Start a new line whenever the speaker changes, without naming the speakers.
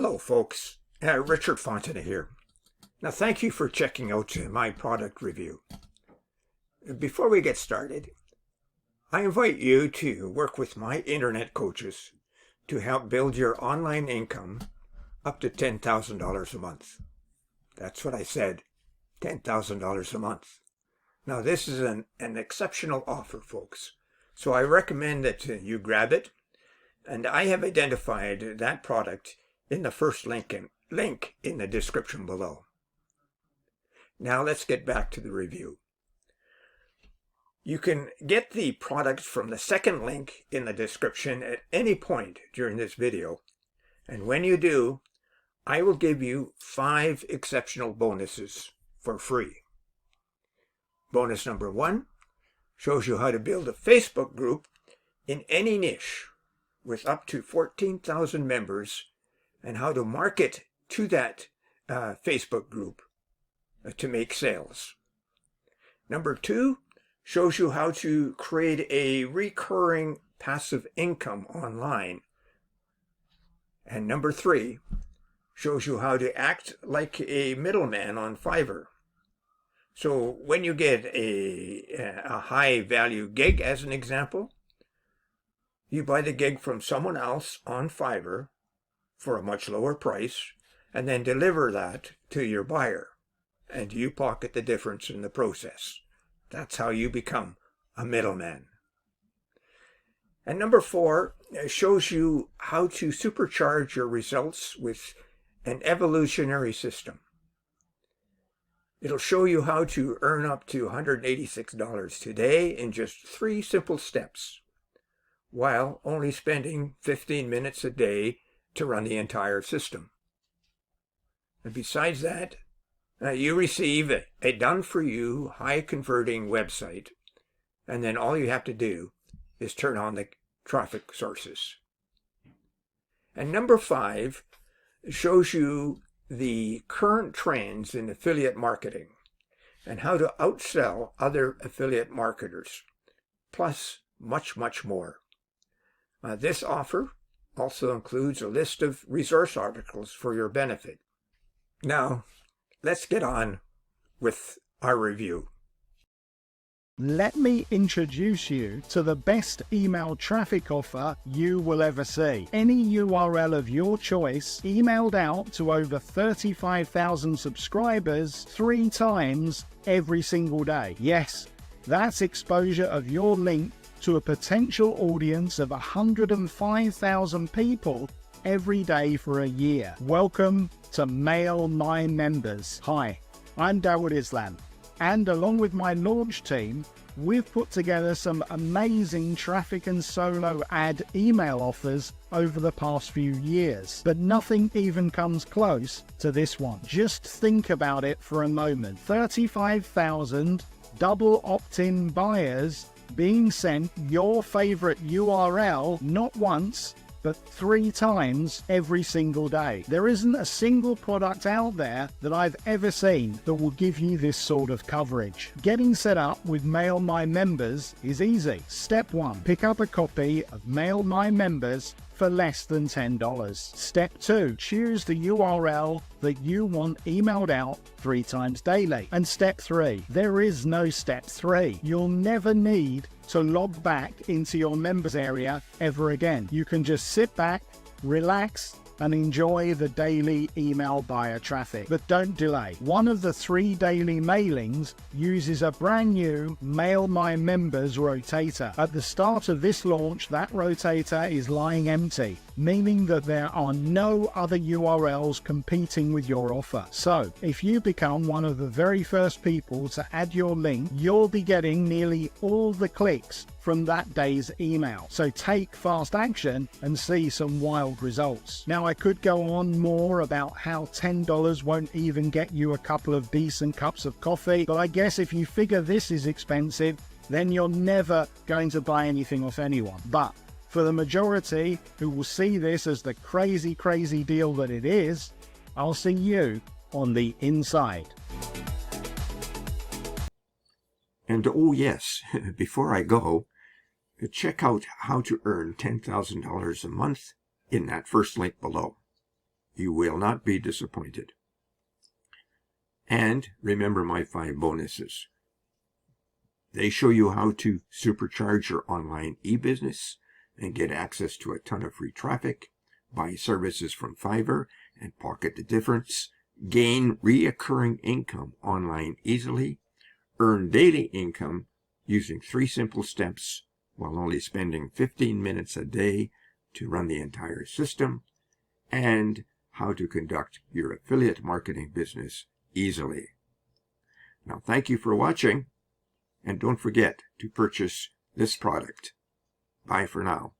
Hello folks, Richard Fontana here. Now thank you for checking out my product review. Before we get started, I invite you to work with my internet coaches to help build your online income up to $10,000 a month. That's what I said, $10,000 a month. Now this is an exceptional offer, folks, so I recommend that you grab it, and I have identified that product in the first link in the description below. Now let's get back to the review. You can get the product from the second link in the description at any point during this video, and when you do, I will give you 5 exceptional bonuses for free. Bonus number 1 shows you how to build a Facebook group in any niche with up to 14,000 members and how to market to that Facebook group to make sales. Number 2 shows you how to create a recurring passive income online. And number 3 shows you how to act like a middleman on Fiverr. So when you get a high value gig, as an example, you buy the gig from someone else on Fiverr for a much lower price, and then deliver that to your buyer, and you pocket the difference in the process. That's how you become a middleman. And number 4 shows you how to supercharge your results with an evolutionary system. It'll show you how to earn up to $186 today in just 3 simple steps, while only spending 15 minutes a day to run the entire system. And besides that, you receive a done-for-you, high-converting website, and then all you have to do is turn on the traffic sources. And number 5 shows you the current trends in affiliate marketing and how to outsell other affiliate marketers, plus much, much more. This offer also includes a list of resource articles for your benefit. Now, let's get on with our review.
Let me introduce you to the best email traffic offer you will ever see. Any URL of your choice emailed out to over 35,000 subscribers 3 times every single day. Yes, that's exposure of your link to a potential audience of 105,000 people every day for a year. Welcome to Mail My Members. Hi, I'm Dawood Islam, and along with my launch team, we've put together some amazing traffic and solo ad email offers over the past few years, but nothing even comes close to this one. Just think about it for a moment. 35,000 double opt-in buyers being sent your favorite URL not once, but 3 times every single day. There isn't a single product out there that I've ever seen that will give you this sort of coverage. Getting set up with Mail My Members is easy. Step 1, pick up a copy of Mail My Members for less than $10. Step 2, choose the URL that you want emailed out 3 times daily. And step 3, there is no step 3. You'll never need to log back into your members area ever again. You can just sit back, relax, and enjoy the daily email buyer traffic. But don't delay. One of the 3 daily mailings uses a brand new Mail My Members rotator. At the start of this launch, that rotator is lying empty, meaning that there are no other URLs competing with your offer. So, if you become one of the very first people to add your link, you'll be getting nearly all the clicks from that day's email. So take fast action and see some wild results. Now, I could go on more about how $10 won't even get you a couple of decent cups of coffee, but I guess if you figure this is expensive, then you're never going to buy anything off anyone. But for the majority who will see this as the crazy, crazy deal that it is, I'll see you on the inside.
And oh yes, before I go, check out how to earn $10,000 a month in that first link below. You will not be disappointed. And remember my 5 bonuses. They show you how to supercharge your online e-business and get access to a ton of free traffic, buy services from Fiverr and pocket the difference, gain reoccurring income online easily, earn daily income using 3 simple steps while only spending 15 minutes a day to run the entire system, and how to conduct your affiliate marketing business easily. Now, thank you for watching, and don't forget to purchase this product. Bye for now.